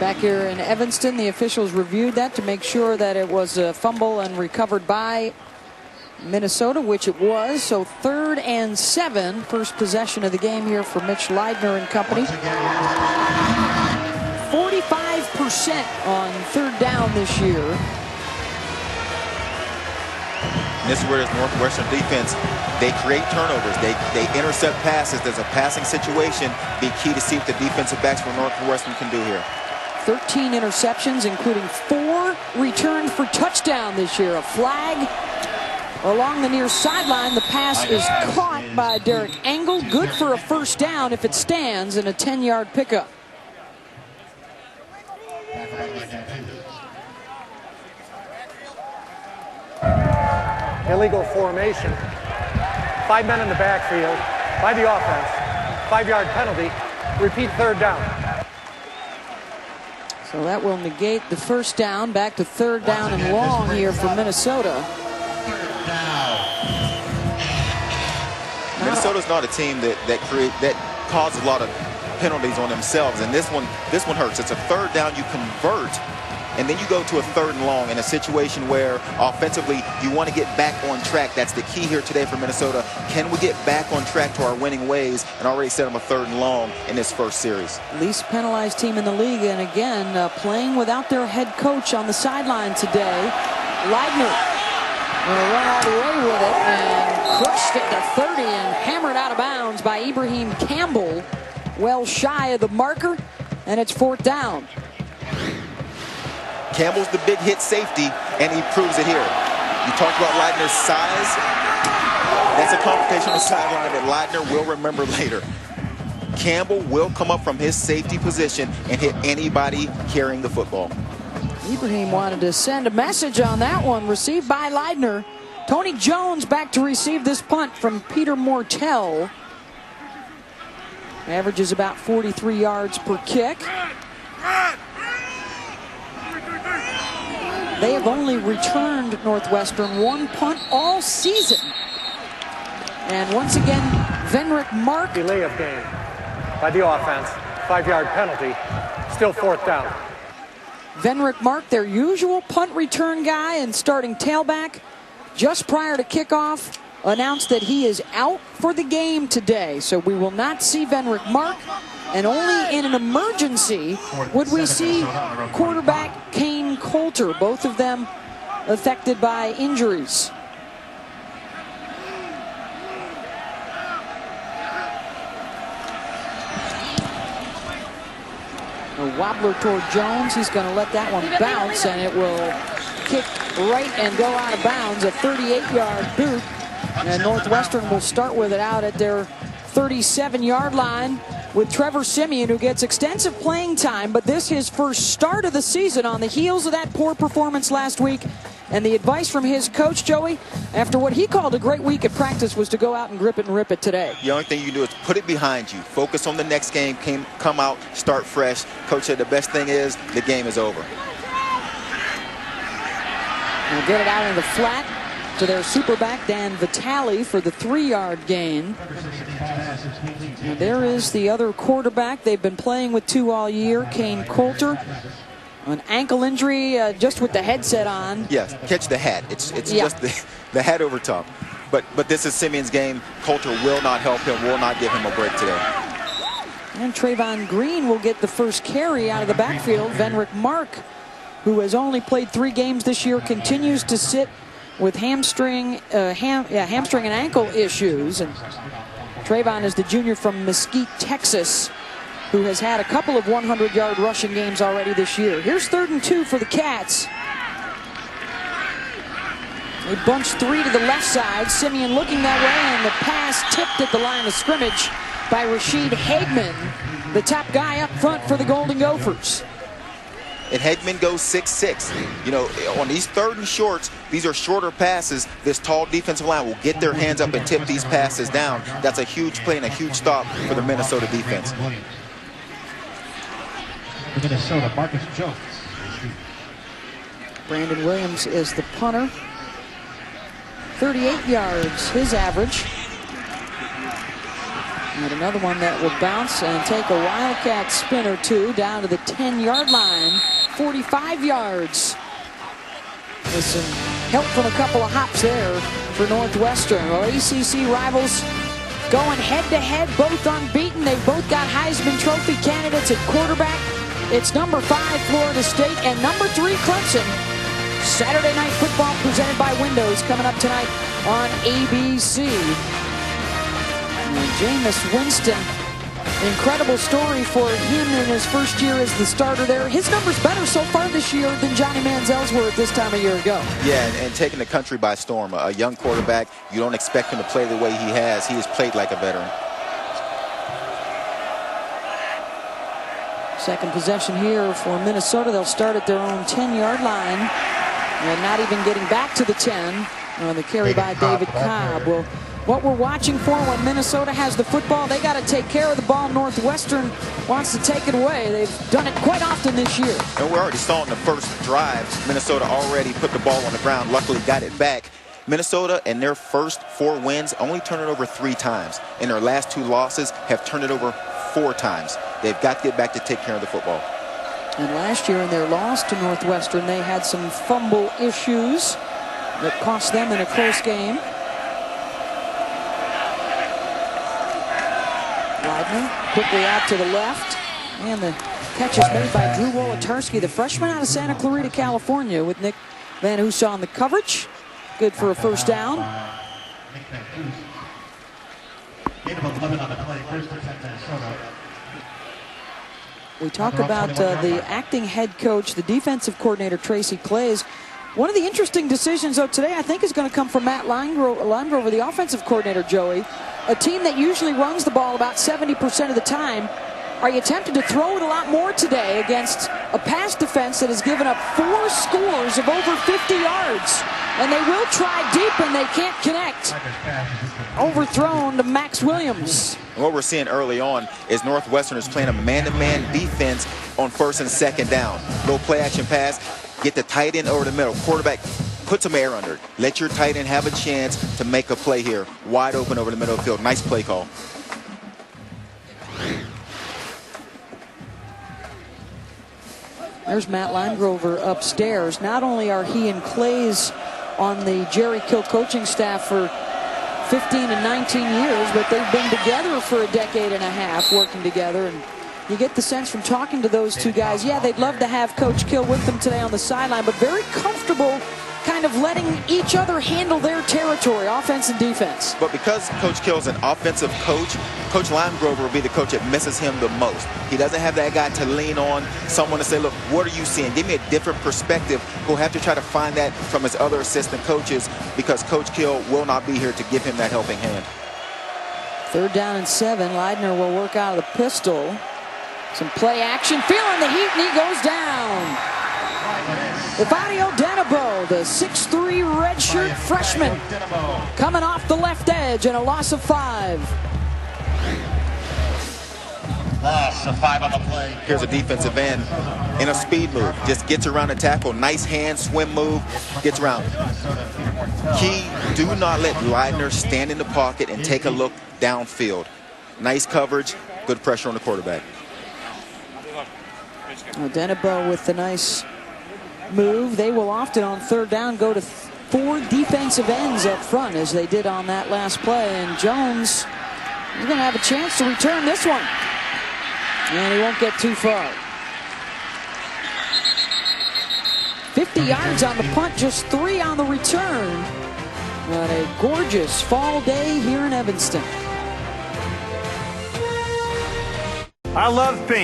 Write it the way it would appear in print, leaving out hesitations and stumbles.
Back here in Evanston, the officials reviewed that to make sure that it was a fumble and recovered by Minnesota, which it was. So 3rd and 7, first possession of the game here for Mitch Leidner and company. 45% on 3rd down this year. This is where this Northwestern defense, they create turnovers. They intercept passes. There's a passing situation. Be key to see what the defensive backs for Northwestern can do here. 13 interceptions, including 4 returned for touchdown this year. A flag along the near sideline. The pass is caught by Derek Engel. Good for a first down if it stands, and a 10-yard pickup. Illegal formation. 5 men in the backfield by the offense. 5-yard penalty. Repeat 3rd down. So that will negate the first down. Back to 3rd down and long here for Minnesota. Minnesota's not a team that causes a lot of penalties on themselves, and this one hurts. It's a 3rd down, you convert, and then you go to a 3rd and long in a situation where offensively you want to get back on track. That's the key here today for Minnesota. Can we get back on track to our winning ways and already set them a 3rd and long in this first series? Least penalized team in the league, and again playing without their head coach on the sideline today. Leidner going to run all the way with it and crushed it to 30 and hammered out of bounds by Ibrahim Campbell. Well shy of the marker, and it's 4th down. Campbell's the big hit safety, and he proves it here. You talked about Leidner's size. That's a complication on the sideline that Leidner will remember later. Campbell will come up from his safety position and hit anybody carrying the football. Ibrahim wanted to send a message on that one. Received by Leidner. Tony Jones back to receive this punt from Peter Mortel. Averages about 43 yards per kick. They have only returned Northwestern 1 punt all season. And once again, Venric Mark. Delay of game by the offense. 5-yard penalty. Still 4th down. Venric Mark, their usual punt return guy and starting tailback, just prior to kickoff, announced that he is out for the game today. So we will not see Venric Mark, and only in an emergency would we see quarterback Kane Coulter, both of them affected by injuries. A wobbler toward Jones. He's going to let that one bounce, and it will kick right and go out of bounds. A 38-yard boot. And Northwestern will start with it out at their 37-yard line with Trevor Siemian, who gets extensive playing time, but this his first start of the season on the heels of that poor performance last week. And the advice from his coach, Joey, after what he called a great week at practice, was to go out and grip it and rip it today. The only thing you can do is put it behind you. Focus on the next game. Come out, start fresh. Coach said the best thing is the game is over. We'll get it out in the flat to their superback, Dan Vitale, for the 3-yard gain. Now there is the other quarterback they've been playing with 2 all year, Kane Coulter. An ankle injury just with the headset on. Yes, catch the hat. It's Yeah. just the hat over top. But this is Simeon's game. Coulter will not help him, will not give him a break today. And Trayvon Green will get the first carry out of the backfield. Venric Mark, who has only played 3 games this year, continues to sit with hamstring and ankle issues. And Trayvon is the junior from Mesquite, Texas, who has had a couple of 100-yard rushing games already this year. Here's 3rd and 2 for the Cats. They bunch 3 to the left side. Siemian looking that way, and the pass tipped at the line of scrimmage by Rashid Hagman, the top guy up front for the Golden Gophers. And Hagman goes 6'6". You know, on these 3rd and shorts, these are shorter passes. This tall defensive line will get their hands up and tip these passes down. That's a huge play and a huge stop for the Minnesota defense. Minnesota, Marcus Jones. Brandon Williams is the punter. 38 yards, his average. And another one that will bounce and take a Wildcat spin or two down to the 10-yard line. 45 yards. With some help from a couple of hops there for Northwestern. Well, ACC rivals going head-to-head, both unbeaten. They've both got Heisman Trophy candidates at quarterback. It's number 5, Florida State, and number 3, Clemson. Saturday Night Football presented by Windows coming up tonight on ABC. And Jameis Winston, incredible story for him in his first year as the starter there. His number's better so far this year than Johnny Manziel's were at this time a year ago. Yeah, and taking the country by storm. A young quarterback, you don't expect him to play the way he has. He has played like a veteran. Second possession here for Minnesota. They'll start at their own 10-yard line. And not even getting back to the 10 on the carry by David Cobb. Well, what we're watching for when Minnesota has the football, they got to take care of the ball. Northwestern wants to take it away. They've done it quite often this year. And we already saw in the first drive, Minnesota already put the ball on the ground, luckily got it back. Minnesota, in their first 4 wins, only turned it over 3 times. In their last 2 losses, have turned it over 4 times. They've got to get back to take care of the football. And last year in their loss to Northwestern, they had some fumble issues that cost them in a close game. Widener quickly out to the left. And the catch is made by Drew Wolotarski, the freshman out of Santa Clarita, California, with Nick Van Hoos on the coverage. Good for a first down. We talk about the acting head coach, the defensive coordinator, Tracy Claeys. One of the interesting decisions, though, today I think is going to come from Matt Limegrover, the offensive coordinator, Joey. A team that usually runs the ball about 70% of the time. Are you tempted to throw it a lot more today against a pass defense that has given up 4 scores of over 50 yards? And they will try deep and they can't connect. Overthrown to Max Williams. And what we're seeing early on is Northwestern is playing a man-to-man defense on 1st and 2nd down. Little play-action pass, get the tight end over the middle. Quarterback, put some air under it. Let your tight end have a chance to make a play here. Wide open over the middle of the field. Nice play call. There's Matt Limegrover upstairs. Not only are he and Claeys on the Jerry Kill coaching staff for 15 and 19 years, but they've been together for a decade and a half working together. And you get the sense from talking to those 2 guys, yeah, they'd love to have Coach Kill with them today on the sideline, but very comfortable kind of letting each other handle their territory, offense and defense. But because Coach Kill's an offensive coach, Coach Limegrover will be the coach that misses him the most. He doesn't have that guy to lean on, someone to say, look, what are you seeing? Give me a different perspective. He'll have to try to find that from his other assistant coaches because Coach Kill will not be here to give him that helping hand. 3rd down and 7. Leidner will work out of the pistol. Some play action, feeling the heat, and he goes down. Evadio Denebo, the 6'3" redshirt freshman, coming off the left edge and a loss of 5. Loss of 5 on the play. Here's a defensive end in a speed move. Just gets around the tackle. Nice hand, swim move, gets around. Key, do not let Leidner stand in the pocket and take a look downfield. Nice coverage, good pressure on the quarterback. Denebo with the nice move. They will often on 3rd down go to 4 defensive ends up front as they did on that last play. And Jones is going to have a chance to return this one. And he won't get too far. 50 yards on the punt, just 3 on the return. What a gorgeous fall day here in Evanston. I love pink.